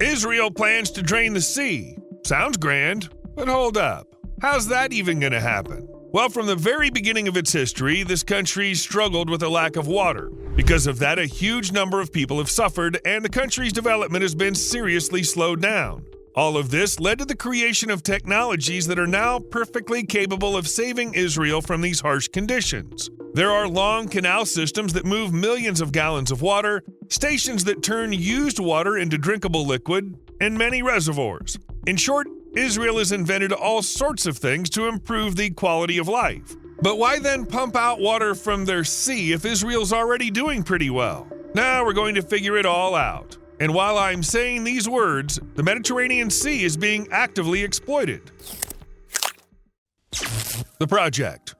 Israel plans to drain the sea. Sounds grand, but hold up. How's that even going to happen? Well, from the very beginning of its history, this country struggled with a lack of water. Because of that, a huge number of people have suffered, and the country's development has been seriously slowed down. All of this led to the creation of technologies that are now perfectly capable of saving Israel from these harsh conditions. There are long canal systems that move millions of gallons of water, stations that turn used water into drinkable liquid, and many reservoirs. In short, Israel has invented all sorts of things to improve the quality of life. But why then pump out water from their sea if Israel's already doing pretty well? Now we're going to figure it all out. And while I'm saying these words, the Mediterranean Sea is being actively exploited. The project.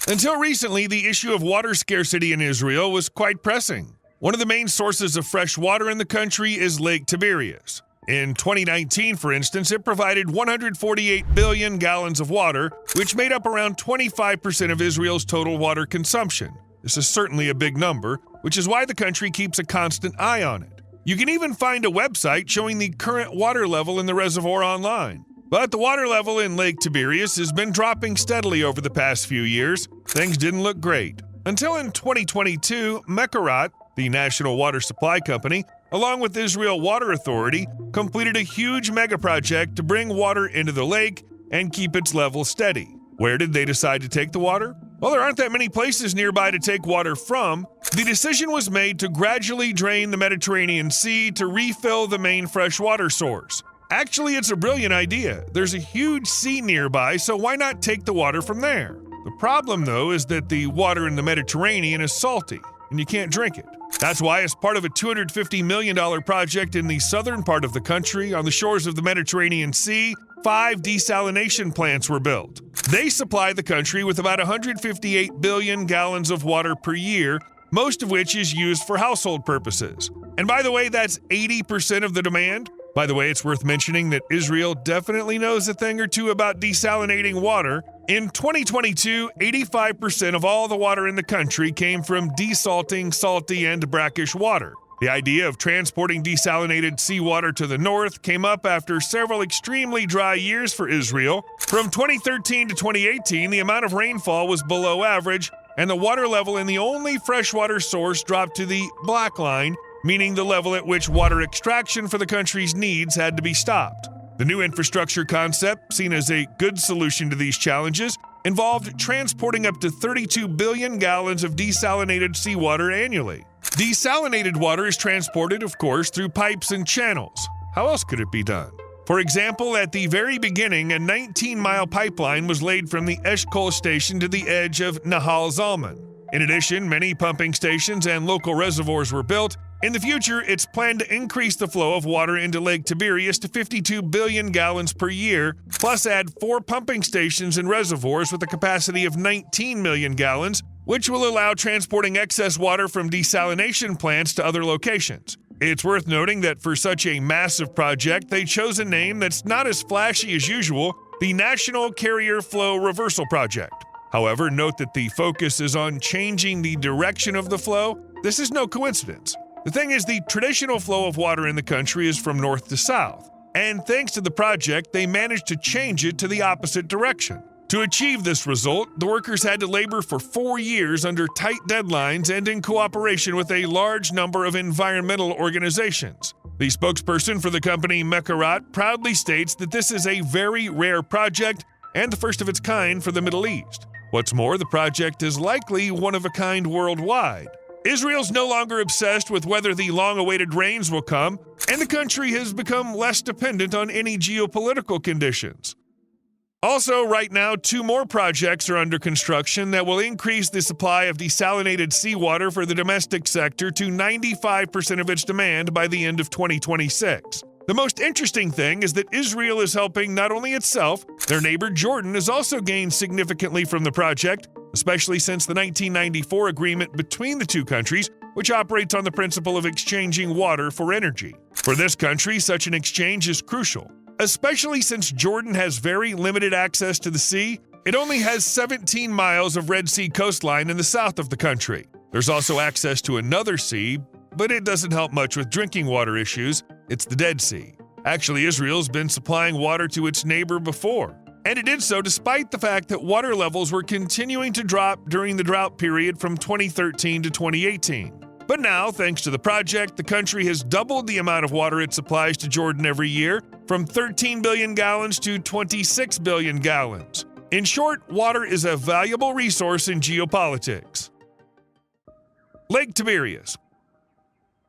Until recently, the issue of water scarcity in Israel was quite pressing. One of the main sources of fresh water in the country is Lake Tiberias. In 2019, for instance, it provided 148 billion gallons of water, which made up around 25% of Israel's total water consumption. This is certainly a big number, which is why the country keeps a constant eye on it. You can even find a website showing the current water level in the reservoir online. But the water level in Lake Tiberias has been dropping steadily over the past few years. Things didn't look great. Until in 2022, Mekorot, the national water supply company, along with Israel Water Authority, completed a huge mega project to bring water into the lake and keep its level steady. Where did they decide to take the water? Well, there aren't that many places nearby to take water from. The decision was made to gradually drain the Mediterranean Sea to refill the main freshwater source. Actually, it's a brilliant idea. There's a huge sea nearby, so why not take the water from there? The problem, though, is that the water in the Mediterranean is salty, and you can't drink it. That's why, as part of a $250 million project in the southern part of the country, on the shores of the Mediterranean Sea, 5 desalination plants were built. They supply the country with about 158 billion gallons of water per year, most of which is used for household purposes. And by the way, that's 80% of the demand. By the way, it's worth mentioning that Israel definitely knows a thing or two about desalinating water. In 2022, 85% of all the water in the country came from desalting salty and brackish water. The idea of transporting desalinated seawater to the north came up after several extremely dry years for Israel. From 2013 to 2018, the amount of rainfall was below average, and the water level in the only freshwater source dropped to the black line, meaning the level at which water extraction for the country's needs had to be stopped. The new infrastructure concept, seen as a good solution to these challenges, involved transporting up to 32 billion gallons of desalinated seawater annually. Desalinated water is transported, of course, through pipes and channels. How else could it be done? For example, at the very beginning, a 19-mile pipeline was laid from the Eshkol station to the edge of Nahal Zalman. In addition, many pumping stations and local reservoirs were built. In the future, it's planned to increase the flow of water into Lake Tiberias to 52 billion gallons per year, plus add 4 pumping stations and reservoirs with a capacity of 19 million gallons, which will allow transporting excess water from desalination plants to other locations. It's worth noting that for such a massive project, they chose a name that's not as flashy as usual, the National Carrier Flow Reversal Project. However, note that the focus is on changing the direction of the flow. This is no coincidence. The thing is, the traditional flow of water in the country is from north to south, and thanks to the project, they managed to change it to the opposite direction. To achieve this result, the workers had to labor for 4 years under tight deadlines and in cooperation with a large number of environmental organizations. The spokesperson for the company Mekorot proudly states that this is a very rare project and the first of its kind for the Middle East. What's more, the project is likely one of a kind worldwide. Israel's no longer obsessed with whether the long-awaited rains will come, and the country has become less dependent on any geopolitical conditions. Also, right now, 2 more projects are under construction that will increase the supply of desalinated seawater for the domestic sector to 95% of its demand by the end of 2026. The most interesting thing is that Israel is helping not only itself, their neighbor Jordan has also gained significantly from the project, especially since the 1994 agreement between the two countries, which operates on the principle of exchanging water for energy. For this country, such an exchange is crucial, especially since Jordan has very limited access to the sea. It only has 17 miles of Red Sea coastline in the south of the country. There's also access to another sea, but it doesn't help much with drinking water issues. It's the Dead Sea. Actually, Israel's been supplying water to its neighbor before, and it did so despite the fact that water levels were continuing to drop during the drought period from 2013 to 2018. But now, thanks to the project, the country has doubled the amount of water it supplies to Jordan every year, from 13 billion gallons to 26 billion gallons. In short, water is a valuable resource in geopolitics. Lake Tiberias.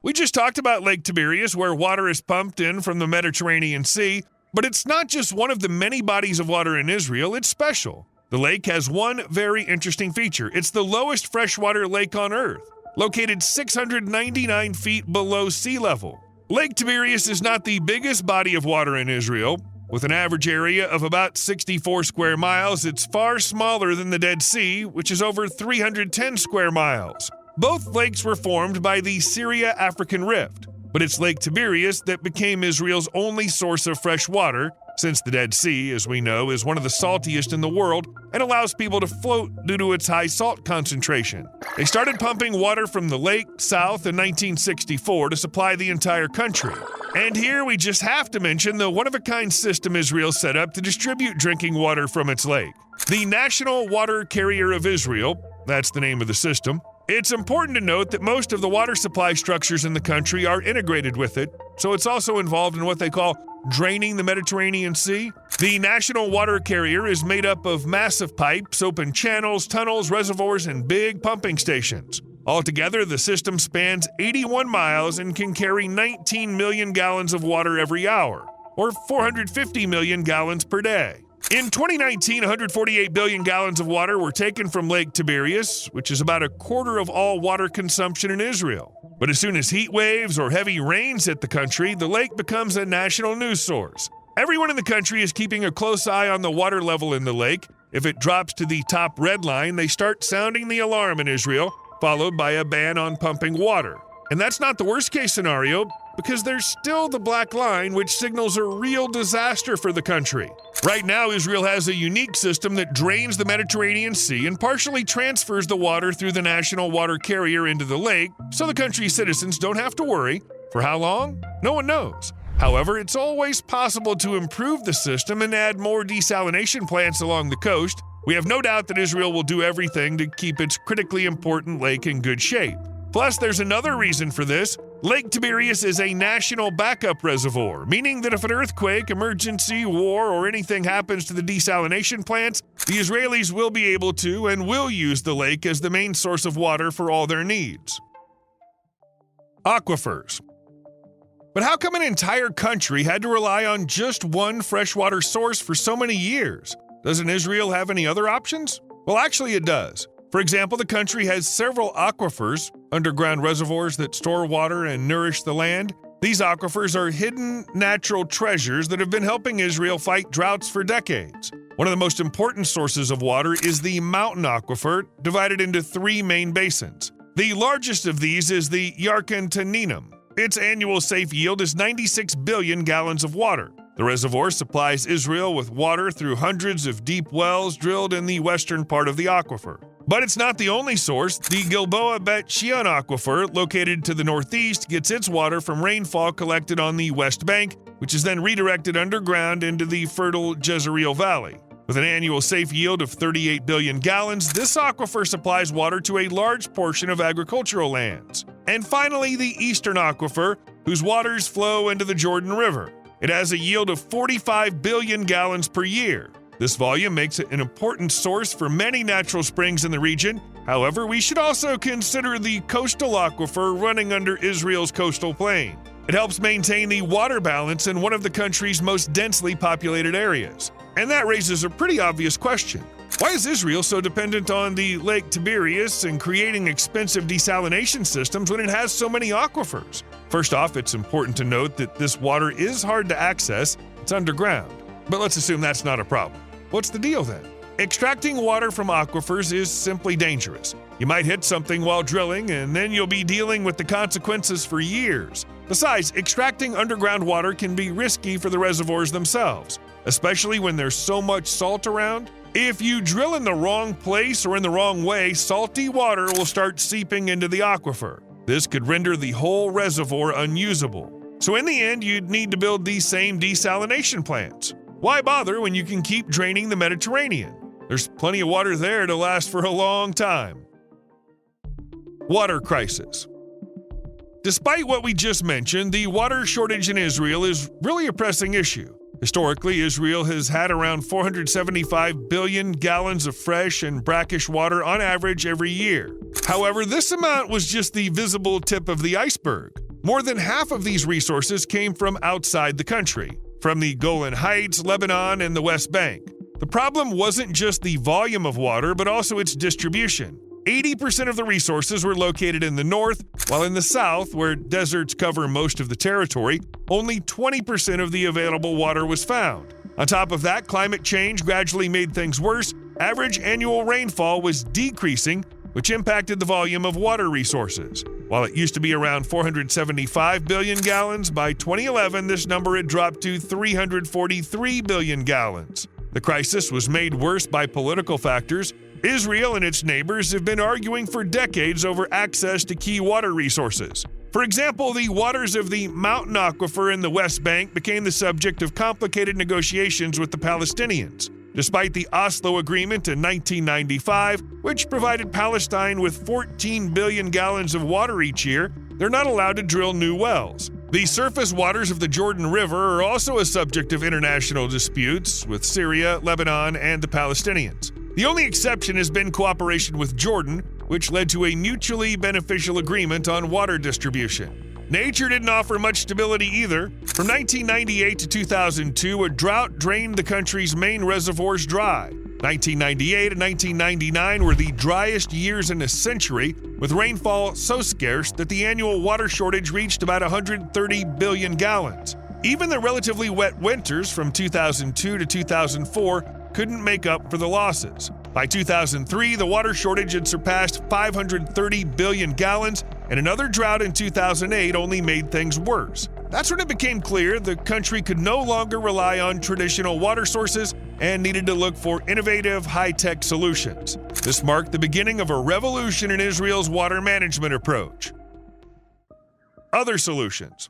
We just talked about Lake Tiberias, where water is pumped in from the Mediterranean Sea, but it's not just one of the many bodies of water in Israel, it's special. The lake has one very interesting feature. It's the lowest freshwater lake on Earth, located 699 feet below sea level. Lake Tiberias is not the biggest body of water in Israel. With an average area of about 64 square miles, it's far smaller than the Dead Sea, which is over 310 square miles. Both lakes were formed by the Syria-African Rift, but it's Lake Tiberias that became Israel's only source of fresh water, since the Dead Sea, as we know, is one of the saltiest in the world and allows people to float due to its high salt concentration. They started pumping water from the lake south in 1964 to supply the entire country. And here we just have to mention the one-of-a-kind system Israel set up to distribute drinking water from its lake. The National Water Carrier of Israel, that's the name of the system. It's important to note that most of the water supply structures in the country are integrated with it, so it's also involved in what they call draining the Mediterranean Sea. The National Water Carrier is made up of massive pipes, open channels, tunnels, reservoirs, and big pumping stations. Altogether, the system spans 81 miles and can carry 19 million gallons of water every hour, or 450 million gallons per day. In 2019, 148 billion gallons of water were taken from Lake Tiberias, which is about a quarter of all water consumption in Israel. But as soon as heat waves or heavy rains hit the country, the lake becomes a national news source. Everyone in the country is keeping a close eye on the water level in the lake. If it drops to the top red line, they start sounding the alarm in Israel, followed by a ban on pumping water. And that's not the worst-case scenario, because there's still the black line, which signals a real disaster for the country. Right now, Israel has a unique system that drains the Mediterranean Sea and partially transfers the water through the National Water Carrier into the lake, so the country's citizens don't have to worry. For how long? No one knows. However, it's always possible to improve the system and add more desalination plants along the coast. We have no doubt that Israel will do everything to keep its critically important lake in good shape. Plus, there's another reason for this. Lake Tiberias is a national backup reservoir, meaning that if an earthquake, emergency, war, or anything happens to the desalination plants, the Israelis will be able to and will use the lake as the main source of water for all their needs. Aquifers. But how come an entire country had to rely on just one freshwater source for so many years? Doesn't Israel have any other options? Well, actually it does. For example, the country has several aquifers, underground reservoirs that store water and nourish the land. These aquifers are hidden natural treasures that have been helping Israel fight droughts for decades. One of the most important sources of water is the mountain aquifer, divided into three main basins. The largest of these is the Yarkon Taninim. Its annual safe yield is 96 billion gallons of water. The reservoir supplies Israel with water through hundreds of deep wells drilled in the western part of the aquifer. But it's not the only source. The Gilboa Bet Shean aquifer, located to the northeast, gets its water from rainfall collected on the west bank, which is then redirected underground into the fertile Jezreel Valley. With an annual safe yield of 38 billion gallons, this aquifer supplies water to a large portion of agricultural lands. And finally, the eastern aquifer, whose waters flow into the Jordan River. It has a yield of 45 billion gallons per year. This volume makes it an important source for many natural springs in the region. However, we should also consider the coastal aquifer running under Israel's coastal plain. It helps maintain the water balance in one of the country's most densely populated areas. And that raises a pretty obvious question. Why is Israel so dependent on the Lake Tiberias and creating expensive desalination systems when it has so many aquifers? First off, it's important to note that this water is hard to access. It's underground. But let's assume that's not a problem. What's the deal then? Extracting water from aquifers is simply dangerous. You might hit something while drilling, and then you'll be dealing with the consequences for years. Besides, extracting underground water can be risky for the reservoirs themselves, especially when there's so much salt around. If you drill in the wrong place or in the wrong way, salty water will start seeping into the aquifer. This could render the whole reservoir unusable. So in the end, you'd need to build these same desalination plants. Why bother when you can keep draining the Mediterranean? There's plenty of water there to last for a long time. Water crisis. Despite what we just mentioned, the water shortage in Israel is really a pressing issue. Historically, Israel has had around 475 billion gallons of fresh and brackish water on average every year. However, this amount was just the visible tip of the iceberg. More than half of these resources came from outside the country, from the Golan Heights, Lebanon, and the West Bank. The problem wasn't just the volume of water, but also its distribution. 80% of the resources were located in the north, while in the south, where deserts cover most of the territory, only 20% of the available water was found. On top of that, climate change gradually made things worse. Average annual rainfall was decreasing, which impacted the volume of water resources. While it used to be around 475 billion gallons, by 2011 this number had dropped to 343 billion gallons. The crisis was made worse by political factors. Israel and its neighbors have been arguing for decades over access to key water resources. For example, the waters of the mountain aquifer in the West Bank became the subject of complicated negotiations with the Palestinians. Despite the Oslo Agreement in 1995, which provided Palestine with 14 billion gallons of water each year, they're not allowed to drill new wells. The surface waters of the Jordan River are also a subject of international disputes with Syria, Lebanon, and the Palestinians. The only exception has been cooperation with Jordan, which led to a mutually beneficial agreement on water distribution. Nature didn't offer much stability either. From 1998 to 2002, a drought drained the country's main reservoirs dry. 1998 and 1999 were the driest years in a century, with rainfall so scarce that the annual water shortage reached about 130 billion gallons. Even the relatively wet winters from 2002 to 2004 couldn't make up for the losses. By 2003, the water shortage had surpassed 530 billion gallons, and another drought in 2008 only made things worse. That's when it became clear the country could no longer rely on traditional water sources and needed to look for innovative, high-tech solutions. This marked the beginning of a revolution in Israel's water management approach. Other solutions.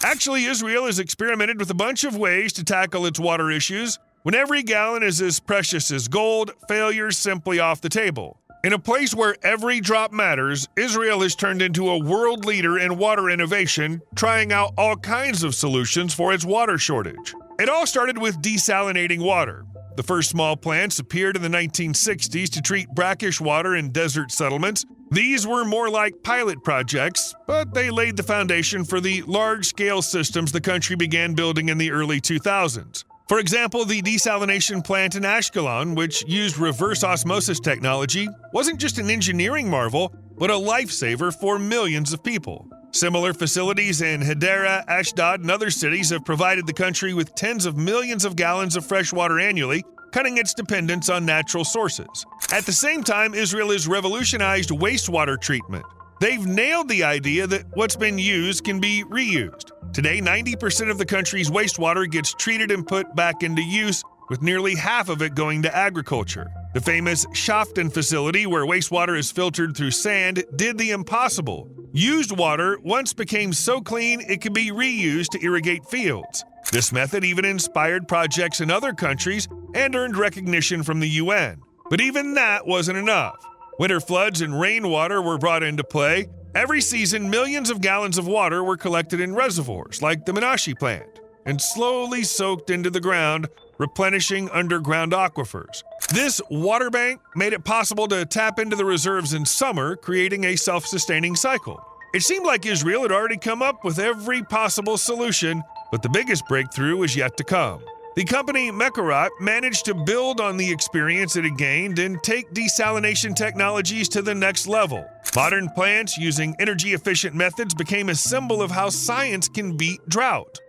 Actually, Israel has experimented with a bunch of ways to tackle its water issues. When every gallon is as precious as gold, failure's simply off the table. In a place where every drop matters, Israel has turned into a world leader in water innovation, trying out all kinds of solutions for its water shortage. It all started with desalinating water. The first small plants appeared in the 1960s to treat brackish water in desert settlements. These were more like pilot projects, but they laid the foundation for the large-scale systems the country began building in the early 2000s. For example, the desalination plant in Ashkelon, which used reverse osmosis technology, wasn't just an engineering marvel, but a lifesaver for millions of people. Similar facilities in Hadera, Ashdod, and other cities have provided the country with tens of millions of gallons of fresh water annually, cutting its dependence on natural sources. At the same time, Israel has revolutionized wastewater treatment. They've nailed the idea that what's been used can be reused. Today, 90% of the country's wastewater gets treated and put back into use, with nearly half of it going to agriculture. The famous Shafton facility, where wastewater is filtered through sand, did the impossible. Used water once became so clean it could be reused to irrigate fields. This method even inspired projects in other countries and earned recognition from the UN. But even that wasn't enough. Winter floods and rainwater were brought into play. Every season, millions of gallons of water were collected in reservoirs, like the Menashe plant, and slowly soaked into the ground, replenishing underground aquifers. This water bank made it possible to tap into the reserves in summer, creating a self-sustaining cycle. It seemed like Israel had already come up with every possible solution, but the biggest breakthrough was yet to come. The company Mekorot managed to build on the experience it had gained and take desalination technologies to the next level. Modern plants using energy-efficient methods became a symbol of how science can beat drought.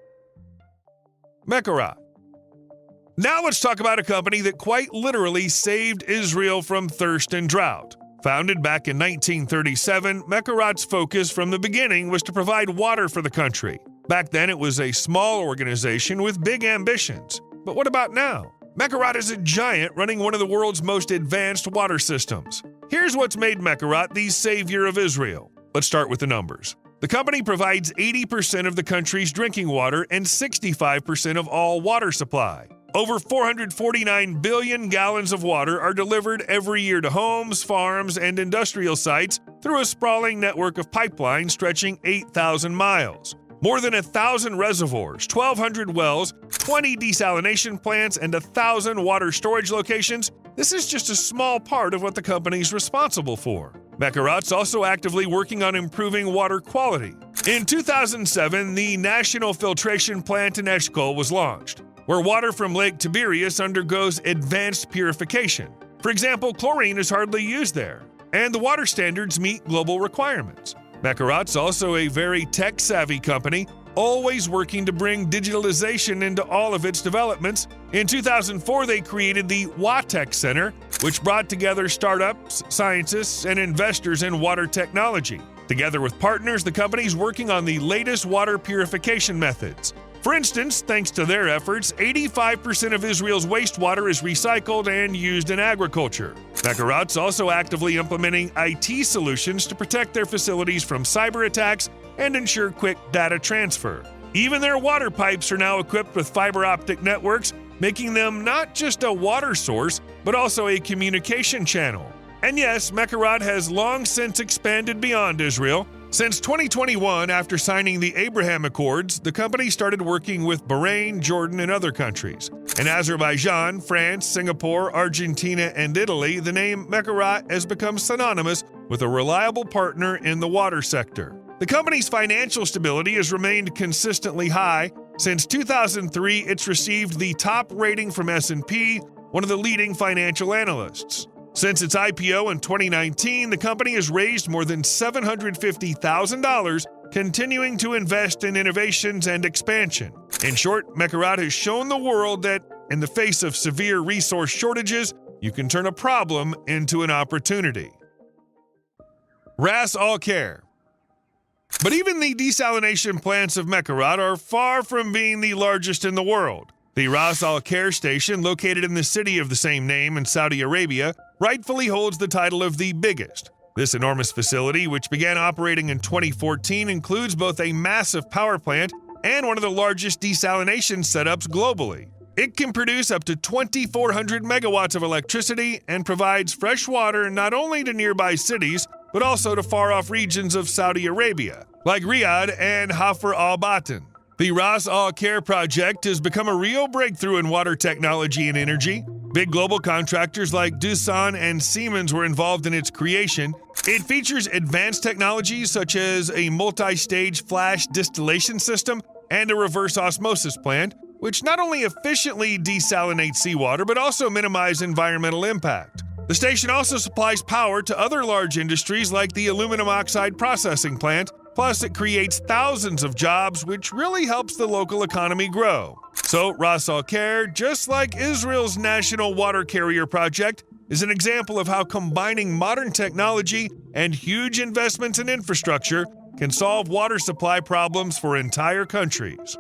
Mekorot. Now let's talk about a company that quite literally saved Israel from thirst and drought. Founded back in 1937, Mekorot's focus from the beginning was to provide water for the country. Back then, it was a small organization with big ambitions. But what about now? Mekorot is a giant running one of the world's most advanced water systems. Here's what's made Mekorot the savior of Israel. Let's start with the numbers. The company provides 80% of the country's drinking water and 65% of all water supply. Over 449 billion gallons of water are delivered every year to homes, farms, and industrial sites through a sprawling network of pipelines stretching 8,000 miles. More than 1,000 reservoirs, 1,200 wells, 20 desalination plants, and 1,000 water storage locations. This is just a small part of what the company's responsible for. Mekorot's also actively working on improving water quality. In 2007, the National Filtration Plant in Eshkol was launched, where water from Lake Tiberias undergoes advanced purification. For example, chlorine is hardly used there, and the water standards meet global requirements. Mekorot's also a very tech-savvy company, always working to bring digitalization into all of its developments. In 2004, they created the WaTech Center, which brought together startups, scientists, and investors in water technology. Together with partners, the company's working on the latest water purification methods. For instance, thanks to their efforts, 85% of Israel's wastewater is recycled and used in agriculture. Mekorot's also actively implementing IT solutions to protect their facilities from cyber attacks and ensure quick data transfer. Even their water pipes are now equipped with fiber optic networks, making them not just a water source, but also a communication channel. And yes, Mekorot has long since expanded beyond Israel. Since 2021, after signing the Abraham Accords, the company started working with Bahrain, Jordan, and other countries. In Azerbaijan, France, Singapore, Argentina, and Italy, the name Mekorot has become synonymous with a reliable partner in the water sector. The company's financial stability has remained consistently high. Since 2003, it's received the top rating from S&P, one of the leading financial analysts. Since its IPO in 2019, the company has raised more than $750,000, continuing to invest in innovations and expansion. In short, Mekorot has shown the world that, in the face of severe resource shortages, you can turn a problem into an opportunity. Ras Al Khair. But even the desalination plants of Mekorot are far from being the largest in the world. The Ras Al Khair station, located in the city of the same name in Saudi Arabia, rightfully holds the title of the biggest. This enormous facility, which began operating in 2014, includes both a massive power plant and one of the largest desalination setups globally. It can produce up to 2,400 megawatts of electricity and provides fresh water not only to nearby cities, but also to far-off regions of Saudi Arabia, like Riyadh and Hafr al-Batan. The Ras Al Khair project has become a real breakthrough in water technology and energy. Big global contractors like Doosan and Siemens were involved in its creation. It features advanced technologies such as a multi-stage flash distillation system and a reverse osmosis plant, which not only efficiently desalinates seawater but also minimize environmental impact. The station also supplies power to other large industries like the aluminum oxide processing plant. Plus, it creates thousands of jobs, which really helps the local economy grow. So, Ras Al Khair, just like Israel's national water carrier project, is an example of how combining modern technology and huge investments in infrastructure can solve water supply problems for entire countries.